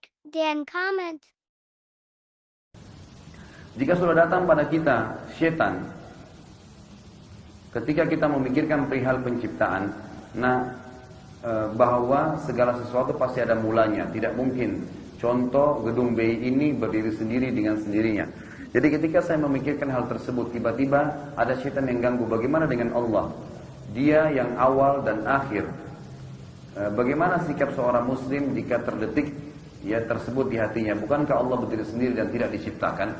like dan comment. Jika sudah datang pada kita syaitan, ketika kita memikirkan perihal penciptaan, bahwa segala sesuatu pasti ada mulanya, tidak mungkin. Contoh, gedung BI ini berdiri sendiri dengan sendirinya. Jadi ketika saya memikirkan hal tersebut, tiba-tiba ada syaitan yang ganggu. Bagaimana dengan Allah? Dia yang awal dan akhir. Bagaimana sikap seorang muslim jika terdetik ya tersebut di hatinya? Bukankah Allah berdiri sendiri dan tidak diciptakan?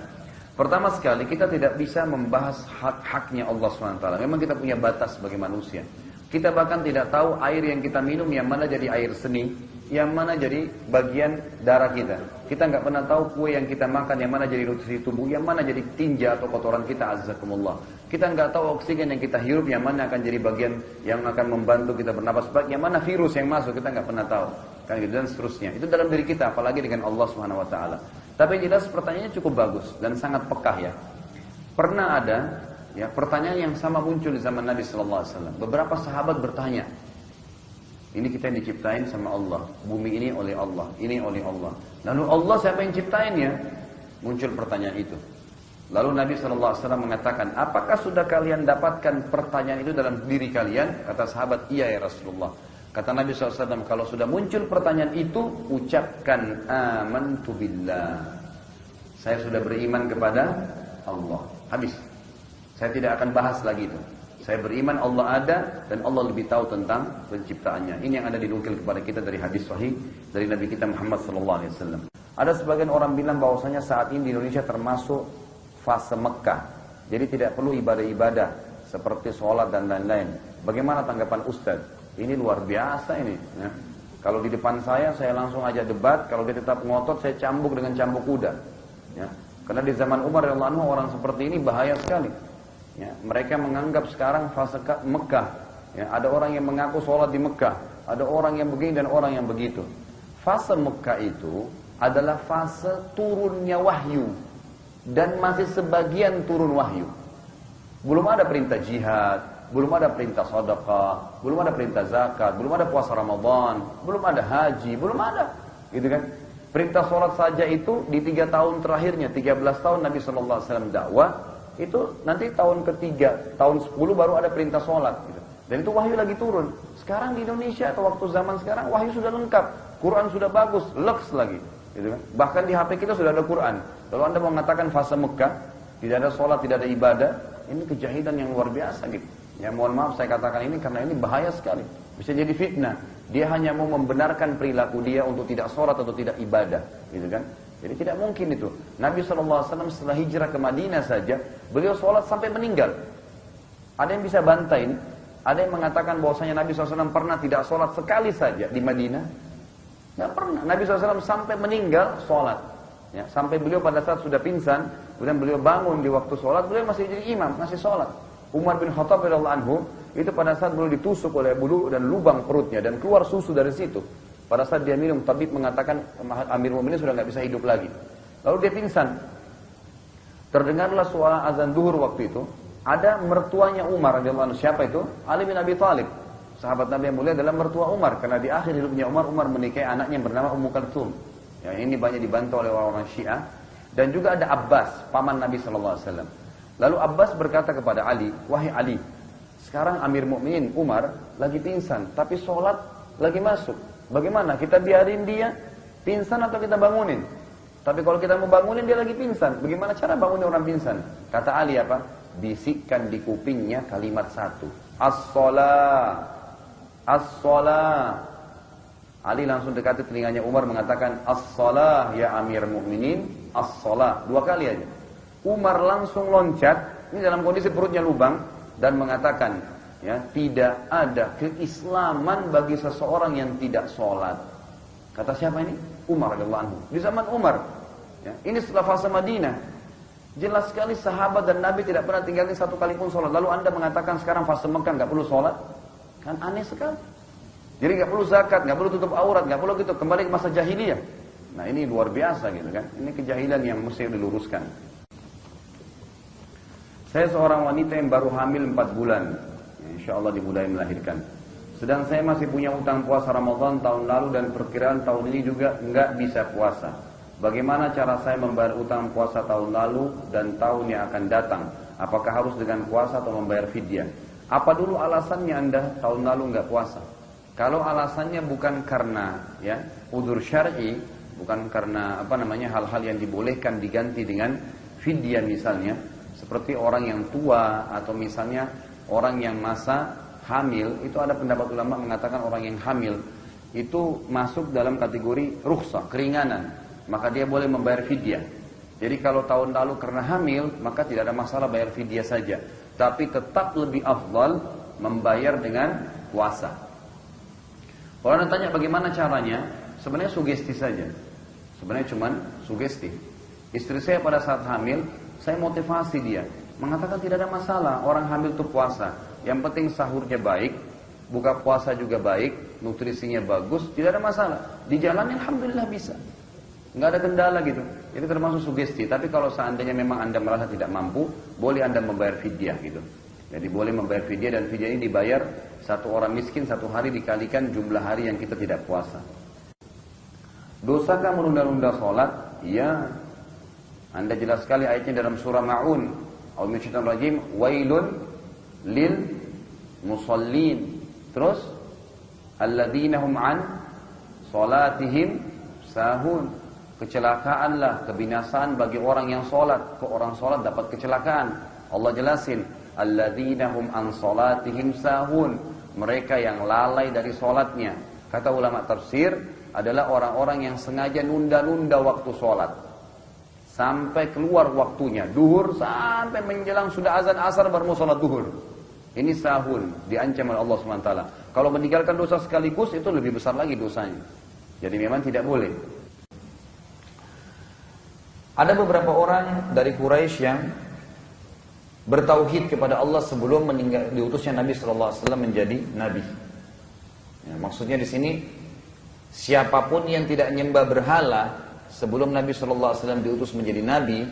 Pertama sekali, kita tidak bisa membahas hak-haknya Allah SWT. Memang kita punya batas sebagai manusia. Kita bahkan tidak tahu air yang kita minum yang mana jadi air seni, yang mana jadi bagian darah kita. Kita nggak pernah tahu kue yang kita makan yang mana jadi nutrisi tubuh, yang mana jadi tinja atau kotoran kita, azzakumullah. Kita nggak tahu oksigen yang kita hirup yang mana akan jadi bagian yang akan membantu kita bernapas baik, yang mana virus yang masuk kita nggak pernah tahu. Kan gitu, dan seterusnya. Itu dalam diri kita, apalagi dengan Allah SWT. Tapi yang jelas pertanyaannya cukup bagus dan sangat pekah ya. Pernah ada ya pertanyaan yang sama muncul di zaman Nabi SAW. Beberapa sahabat bertanya, ini kita yang diciptain sama Allah, bumi ini oleh Allah, ini oleh Allah. Lalu Allah siapa yang ciptain ya? Muncul pertanyaan itu. Lalu Nabi SAW mengatakan, apakah sudah kalian dapatkan pertanyaan itu dalam diri kalian? Kata sahabat, iya ya Rasulullah. Kata Nabi SAW, kalau sudah muncul pertanyaan itu, ucapkan amantu billah. Saya sudah beriman kepada Allah. Habis. Saya tidak akan bahas lagi itu. Saya beriman Allah ada dan Allah lebih tahu tentang penciptaannya. Ini yang ada dinukil kepada kita dari hadis sahih dari Nabi kita Muhammad SAW. Ada sebagian orang bilang bahwasanya saat ini di Indonesia termasuk fase Mekah. Jadi tidak perlu ibadah-ibadah seperti sholat dan lain-lain. Bagaimana tanggapan Ustaz? Ini luar biasa ini. Ya. Kalau di depan saya langsung aja debat. Kalau dia tetap ngotot, saya cambuk dengan cambuk kuda. Ya. Karena di zaman Umar radhiyallahu anhu orang seperti ini bahaya sekali. Ya. Mereka menganggap sekarang fase Mekah. Ya. Ada orang yang mengaku sholat di Mekah. Ada orang yang begini dan orang yang begitu. Fase Mekah itu adalah fase turunnya wahyu. Dan masih sebagian turun wahyu. Belum ada perintah jihad. Belum ada perintah sedekah, belum ada perintah zakat, belum ada puasa Ramadan, belum ada haji, belum ada. Gitu kan? Perintah sholat saja itu di 3 tahun terakhirnya, 13 tahun Nabi SAW dakwah, itu nanti tahun ketiga, tahun 10 baru ada perintah sholat. Gitu. Dan itu wahyu lagi turun. Sekarang di Indonesia atau waktu zaman sekarang wahyu sudah lengkap, Quran sudah bagus, leks lagi. Gitu kan? Bahkan di HP kita sudah ada Quran. Kalau Anda mau mengatakan fase Mekah, tidak ada sholat, tidak ada ibadah, ini kejahilan yang luar biasa gitu. Ya mohon maaf saya katakan ini karena ini bahaya sekali. Bisa jadi fitnah. Dia hanya mau membenarkan perilaku dia untuk tidak sholat atau tidak ibadah. Gitu kan? Jadi tidak mungkin itu. Nabi SAW setelah hijrah ke Madinah saja, beliau sholat sampai meninggal. Ada yang bisa bantain. Ada yang mengatakan bahwasanya Nabi SAW pernah tidak sholat sekali saja di Madinah. Tidak pernah. Nabi SAW sampai meninggal sholat. Ya, sampai beliau pada saat sudah pingsan, kemudian beliau bangun di waktu sholat, beliau masih jadi imam, masih sholat. Umar bin Khattab radhiyallahu anhu itu pada saat beliau ditusuk oleh bulu dan lubang perutnya dan keluar susu dari situ. Pada saat dia minum, tabib mengatakan Amir Mu'minin sudah nggak bisa hidup lagi. Lalu dia pingsan. Terdengarlah suara azan duhur waktu itu. Ada mertuanya Umar radhiyallahu anhu. Siapa itu? Ali bin Abi Thalib. Sahabat Nabi yang mulia adalah mertua Umar karena di akhir hidupnya Umar menikahi anaknya yang bernama Ummu Kalthum. Ya, ini banyak dibantu oleh orang-orang Syiah dan juga ada Abbas, paman Nabi sallallahu alaihi wasallam. Lalu Abbas berkata kepada Ali, wahai Ali, sekarang Amir Mu'minin Umar lagi pingsan, tapi sholat lagi masuk. Bagaimana? Kita biarin dia pingsan atau kita bangunin? Tapi kalau kita mau bangunin dia lagi pingsan, bagaimana cara bangunin orang pingsan? Kata Ali apa? Bisikkan di kupingnya kalimat satu. As-sholah. As-sholah. Ali langsung dekati telinganya Umar mengatakan, As-sholah ya Amir Mu'minin, As-sholah. 2 kali aja. Umar langsung loncat, ini dalam kondisi perutnya lubang, dan mengatakan, ya, tidak ada keislaman bagi seseorang yang tidak sholat. Kata siapa ini? Umar radhiyallahu anhu. Di zaman Umar, ya, ini setelah fase Madinah. Jelas sekali sahabat dan Nabi tidak pernah tinggalin 1 kali pun sholat. Lalu Anda mengatakan sekarang fase Mekah nggak perlu sholat? Kan aneh sekali. Jadi nggak perlu zakat, nggak perlu tutup aurat, nggak perlu gitu, kembali ke masa jahiliyah. Nah ini luar biasa gitu kan. Ini kejahilan yang mesti diluruskan. Saya seorang wanita yang baru hamil 4 bulan. Insya Allah dimulai melahirkan. Sedang saya masih punya utang puasa Ramadan tahun lalu dan perkiraan tahun ini juga nggak bisa puasa. Bagaimana cara saya membayar utang puasa tahun lalu dan tahun yang akan datang? Apakah harus dengan puasa atau membayar fidyah? Apa dulu alasannya Anda tahun lalu nggak puasa? Kalau alasannya bukan karena ya udzur syar'i, bukan karena hal-hal yang dibolehkan diganti dengan fidyah misalnya, seperti orang yang tua atau misalnya orang yang masa hamil, itu ada pendapat ulama mengatakan orang yang hamil itu masuk dalam kategori rukhsah, keringanan, maka dia boleh membayar fidyah. Jadi kalau tahun lalu karena hamil, maka tidak ada masalah bayar fidyah saja. Tapi tetap lebih afdal membayar dengan puasa. Kalau Anda tanya bagaimana caranya, sebenarnya sugesti saja. Sebenarnya cuman sugesti. Istri saya pada saat hamil, saya motivasi dia, mengatakan tidak ada masalah, orang hamil itu puasa. Yang penting sahurnya baik, buka puasa juga baik, nutrisinya bagus, tidak ada masalah. Di jalan alhamdulillah bisa. Nggak ada kendala gitu. Itu termasuk sugesti. Tapi kalau seandainya memang Anda merasa tidak mampu, boleh Anda membayar fidyah gitu. Jadi boleh membayar fidyah, dan fidyah ini dibayar satu orang miskin satu hari dikalikan jumlah hari yang kita tidak puasa. Dosakah menunda-nunda sholat? Ya. Anda jelas sekali ayatnya dalam surah Ma'un. Al-Musyaitanir Wailun lil musallin. Terus alladzina hum an salatihim sahun. Kecelakaanlah, kebinasaan bagi orang yang sholat. Orang sholat dapat kecelakaan. Allah jelasin, alladzina hum an salatihim sahun. Mereka yang lalai dari sholatnya. Kata ulama tafsir, adalah orang-orang yang sengaja nunda-nunda waktu sholat sampai keluar waktunya, duhur sampai menjelang sudah azan asar baru mau sholat duhur. Ini sahun, diancam oleh Allah SWT. Kalau meninggalkan dosa sekaligus itu lebih besar lagi dosanya. Jadi memang tidak boleh. Ada beberapa orang dari Quraisy yang bertauhid kepada Allah sebelum diutusnya Nabi SAW menjadi Nabi. Ya, maksudnya di sini siapapun yang tidak nyembah berhala sebelum Nabi SAW diutus menjadi Nabi,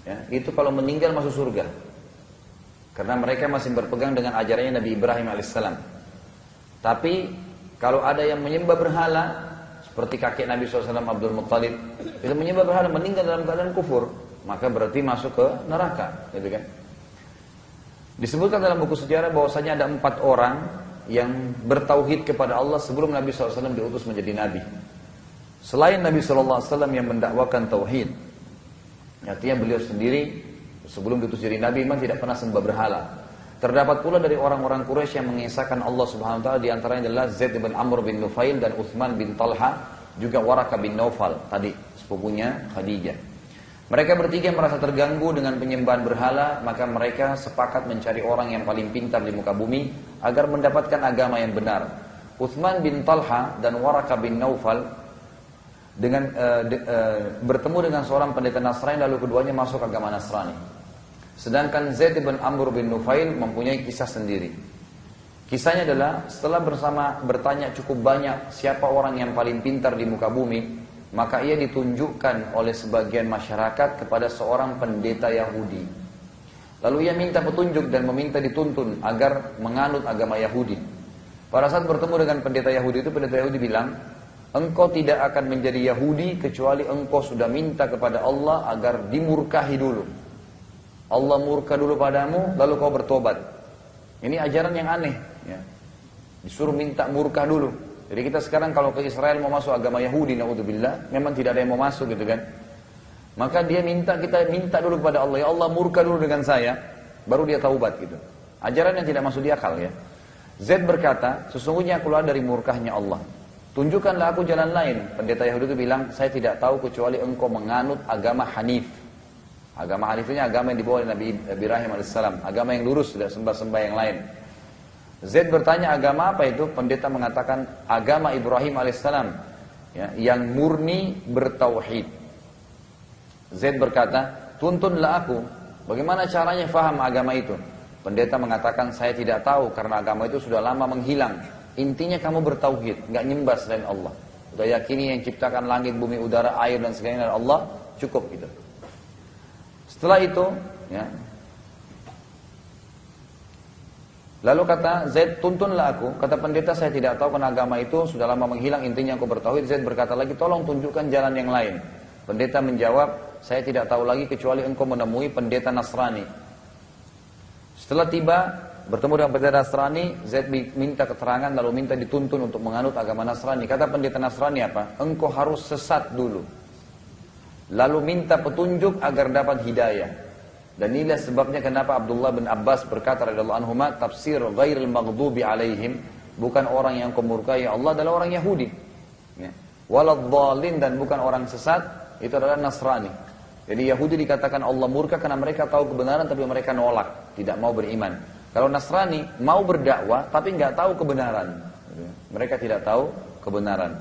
ya, itu kalau meninggal masuk surga. Karena mereka masih berpegang dengan ajarannya Nabi Ibrahim alaihissalam. Tapi kalau ada yang menyembah berhala, seperti kakek Nabi SAW Abdul Muttalib, itu menyembah berhala meninggal dalam keadaan kufur, maka berarti masuk ke neraka, gitu kan? Disebutkan dalam buku sejarah bahwasanya ada 4 orang yang bertauhid kepada Allah sebelum Nabi SAW diutus menjadi Nabi. Selain Nabi SAW yang mendakwakan tauhid, artinya beliau sendiri sebelum diutus jadi Nabi memang tidak pernah sembah berhala. Terdapat pula dari orang-orang Quraisy yang mengisahkan Allah Subhanahu Wa Taala, di antaranya adalah Zaid bin Amr bin Nufail dan Uthman bin Talha, juga Waraka bin Naufal tadi sepupunya Khadijah. Mereka bertiga merasa terganggu dengan penyembahan berhala, maka mereka sepakat mencari orang yang paling pintar di muka bumi agar mendapatkan agama yang benar. Uthman bin Talha dan Waraka bin Naufal bertemu dengan seorang pendeta Nasrani, lalu keduanya masuk agama Nasrani. Sedangkan Zaid bin Amr bin Nufail mempunyai kisah sendiri. Kisahnya adalah setelah bertanya cukup banyak siapa orang yang paling pintar di muka bumi, maka ia ditunjukkan oleh sebagian masyarakat kepada seorang pendeta Yahudi. Lalu ia minta petunjuk dan meminta dituntun agar menganut agama Yahudi. Pada saat bertemu dengan pendeta Yahudi itu, pendeta Yahudi bilang, engkau tidak akan menjadi Yahudi kecuali engkau sudah minta kepada Allah agar dimurkahi dulu. Allah murka dulu padamu, lalu kau bertobat. Ini ajaran yang aneh, ya. Disuruh minta murka dulu. Jadi kita sekarang kalau ke Israel mau masuk agama Yahudi, naudzubillah, memang tidak ada yang mau masuk gitu kan. Maka kita minta dulu kepada Allah, ya Allah murka dulu dengan saya, baru dia taubat gitu. Ajaran yang tidak masuk di akal, ya. Zaid berkata, sesungguhnya keluar dari murkahnya Allah. Tunjukkanlah aku jalan lain. Pendeta Yahudi itu bilang, saya tidak tahu kecuali engkau menganut agama Hanif. Agama Hanif ini agama yang dibawa oleh Nabi Ibrahim alaihissalam, agama yang lurus, tidak sembah-sembah yang lain. Zaid bertanya, agama apa itu? Pendeta mengatakan, agama Ibrahim alaihissalam, ya, yang murni bertauhid. Zaid berkata, tuntunlah aku, bagaimana caranya faham agama itu? Pendeta mengatakan, saya tidak tahu karena agama itu sudah lama menghilang. Intinya kamu bertauhid, nggak nyembah selain Allah. Sudah yakini yang ciptakan langit, bumi, udara, air dan sebagainya adalah Allah, cukup gitu. Setelah itu, ya, Lalu kata Zaid, tuntunlah aku. Kata pendeta, saya tidak tahu karena agama itu sudah lama menghilang, intinya aku bertauhid. Zaid berkata lagi, tolong tunjukkan jalan yang lain. Pendeta menjawab, saya tidak tahu lagi kecuali engkau menemui pendeta Nasrani. Setelah tiba, bertemu dengan pendeta Nasrani, Zaid minta keterangan lalu minta dituntun untuk menganut agama Nasrani. Kata pendeta Nasrani apa? Engkau harus sesat dulu. Lalu minta petunjuk agar dapat hidayah. Dan inilah sebabnya kenapa Abdullah bin Abbas berkata radhiyallahu anhuma, tafsir ghairil maghdubi alaihim, bukan orang yang kau murkai Allah adalah orang Yahudi. Ya. Waladhdallin, dan bukan orang sesat, itu adalah Nasrani. Jadi Yahudi dikatakan Allah murka karena mereka tahu kebenaran tapi mereka nolak, tidak mau beriman. Kalau Nasrani mau berdakwah tapi nggak tahu kebenaran. Mereka tidak tahu kebenaran.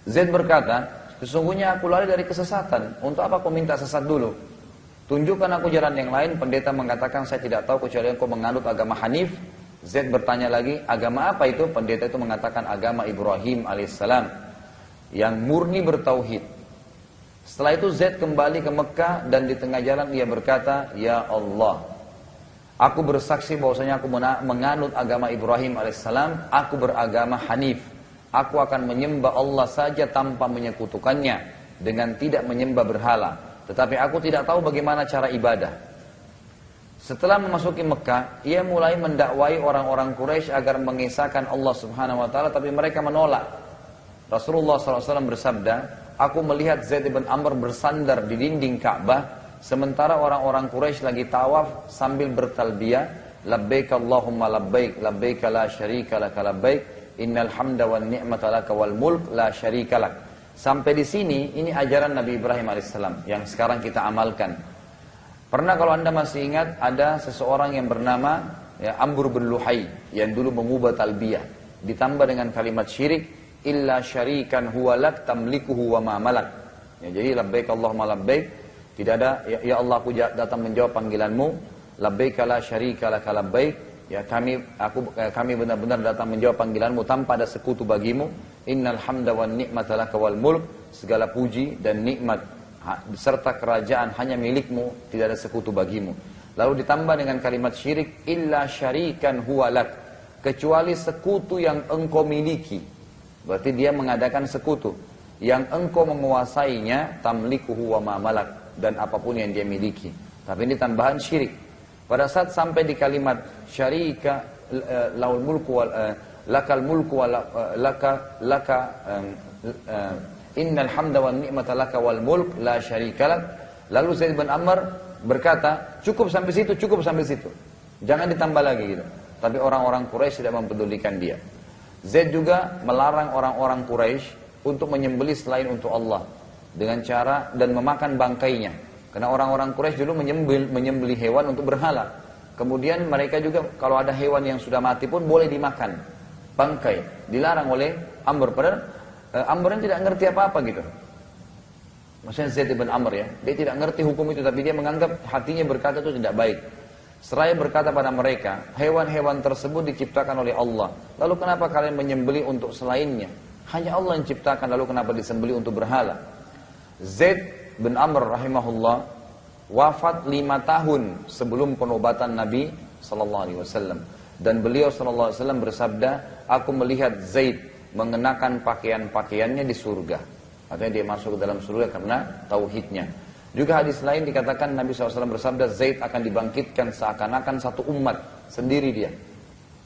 Zaid berkata, sesungguhnya aku lari dari kesesatan. Untuk apa kau minta sesat dulu? Tunjukkan aku jalan yang lain. Pendeta mengatakan, saya tidak tahu kecuali engkau menganut agama Hanif. Zaid bertanya lagi, agama apa itu? Pendeta itu mengatakan agama Ibrahim alaihissalam yang murni bertauhid. Setelah itu Zaid kembali ke Mekah dan di tengah jalan dia berkata, ya Allah, aku bersaksi bahwasanya aku menganut agama Ibrahim alaihissalam, aku beragama Hanif. Aku akan menyembah Allah saja tanpa menyekutukannya, dengan tidak menyembah berhala. Tetapi aku tidak tahu bagaimana cara ibadah. Setelah memasuki Mekah, ia mulai mendakwai orang-orang Quraisy agar mengesahkan Allah Subhanahu wa taala, tapi mereka menolak. Rasulullah SAW bersabda, aku melihat Zaid bin Amr bersandar di dinding Ka'bah, sementara orang-orang Quraisy lagi tawaf sambil bertalbiyah, labbaik Allahumma labbaik, labbaik la syarika laka labbaik, innal hamda wan ni'mata laka wal mulk la syarika lak. Sampai di sini, ini ajaran Nabi Ibrahim alaihissalam yang sekarang kita amalkan. Pernah kalau anda masih ingat, ada seseorang yang bernama Amr bin Luhai yang dulu mengubah talbiyah, ditambah dengan kalimat syirik, illa syarikan huwa lak tamlikuhu wa ma malak. Ya, jadi labbaik Allahumma labbaik, tidak ada ya Allah aku datang menjawab panggilanmu, labbaik la syarika laka labbaik. Ya kami benar-benar datang menjawab panggilanmu tanpa ada sekutu bagimu. Innal hamda wan ni'mata laka wal mulk, segala puji dan nikmat serta kerajaan hanya milikmu, tidak ada sekutu bagimu. Lalu ditambah dengan kalimat syirik, illa syarikan huwa lak, kecuali sekutu yang engkau miliki. Berarti dia mengadakan sekutu yang engkau menguasainya, tamlikuhu wa ma malak, dan apapun yang dia miliki. Tapi ini tambahan syirik. Pada saat sampai di kalimat syarika laul mulku wal lakal mulku wal laka innal hamda wan ni'mata laka wal mulk la syarika lak. Lalu Zaid bin Amr berkata, cukup sampai situ, cukup sampai situ. Jangan ditambah lagi gitu. Tapi orang-orang Quraisy tidak mempedulikan dia. Zaid juga melarang orang-orang Quraisy untuk menyembelih selain untuk Allah dengan cara dan memakan bangkainya. Karena orang-orang Quraisy dulu menyembelih hewan untuk berhala. Kemudian mereka juga kalau ada hewan yang sudah mati pun boleh dimakan. Bangkai. Dilarang oleh Amr. Padahal Amr tidak ngerti apa-apa gitu. Maksudnya Zaid bin Amr ya. Dia tidak ngerti hukum itu, tapi dia menganggap hatinya berkata itu tidak baik. Seraya berkata pada mereka, hewan-hewan tersebut diciptakan oleh Allah. Lalu kenapa kalian menyembelih untuk selainnya? Hanya Allah yang ciptakan, lalu kenapa disembelih untuk berhala? Zaid bin Amr rahimahullah wafat 5 tahun sebelum penobatan Nabi SAW. Dan beliau SAW bersabda, aku melihat Zaid mengenakan pakaian-pakaiannya di surga. Artinya dia masuk ke dalam surga karena tauhidnya. Juga hadis lain dikatakan Nabi SAW bersabda, Zaid akan dibangkitkan seakan-akan satu umat sendiri dia.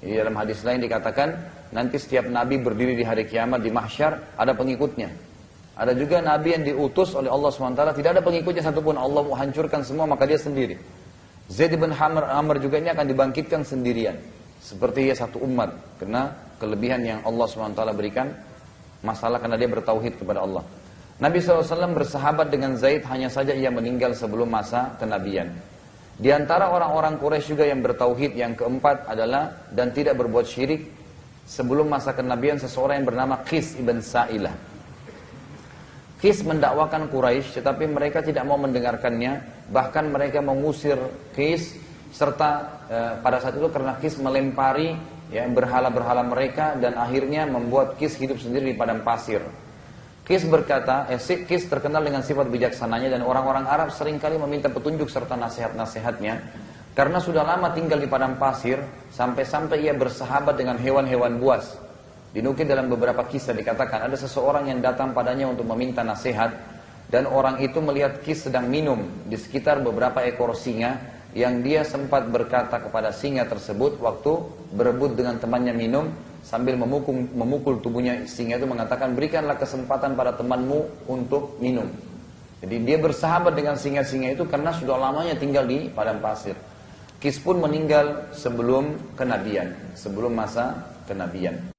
Jadi dalam hadis lain dikatakan, nanti setiap Nabi berdiri di hari kiamat di mahsyar, ada pengikutnya. Ada juga Nabi yang diutus oleh Allah SWT, tidak ada pengikutnya satupun, Allah mau hancurkan semua, maka dia sendiri. Zaid bin Amr juga ini akan dibangkitkan sendirian. Seperti dia satu umat, karena kelebihan yang Allah SWT berikan, masalah karena dia bertauhid kepada Allah. Nabi SAW bersahabat dengan Zaid, hanya saja ia meninggal sebelum masa kenabian. Di antara orang-orang Quraisy juga yang bertauhid, yang keempat adalah, dan tidak berbuat syirik, sebelum masa kenabian seseorang yang bernama Qis ibn Sa'ilah. Qis mendakwakan Quraisy, tetapi mereka tidak mau mendengarkannya. Bahkan mereka mengusir Qis, serta pada saat itu karena Qis melempari berhala-berhala mereka, dan akhirnya membuat Qis hidup sendiri di padang pasir. Qis berkata, Qis terkenal dengan sifat bijaksananya, dan orang-orang Arab seringkali meminta petunjuk serta nasihat-nasihatnya. Karena sudah lama tinggal di padang pasir, sampai-sampai ia bersahabat dengan hewan-hewan buas. Dinukil dalam beberapa kisah dikatakan ada seseorang yang datang padanya untuk meminta nasihat, dan orang itu melihat Kis sedang minum di sekitar beberapa ekor singa, yang dia sempat berkata kepada singa tersebut waktu berebut dengan temannya minum, sambil memukul tubuhnya singa itu mengatakan, berikanlah kesempatan pada temanmu untuk minum. Jadi dia bersahabat dengan singa-singa itu karena sudah lamanya tinggal di padang pasir. Kis pun meninggal sebelum kenabian, sebelum masa kenabian.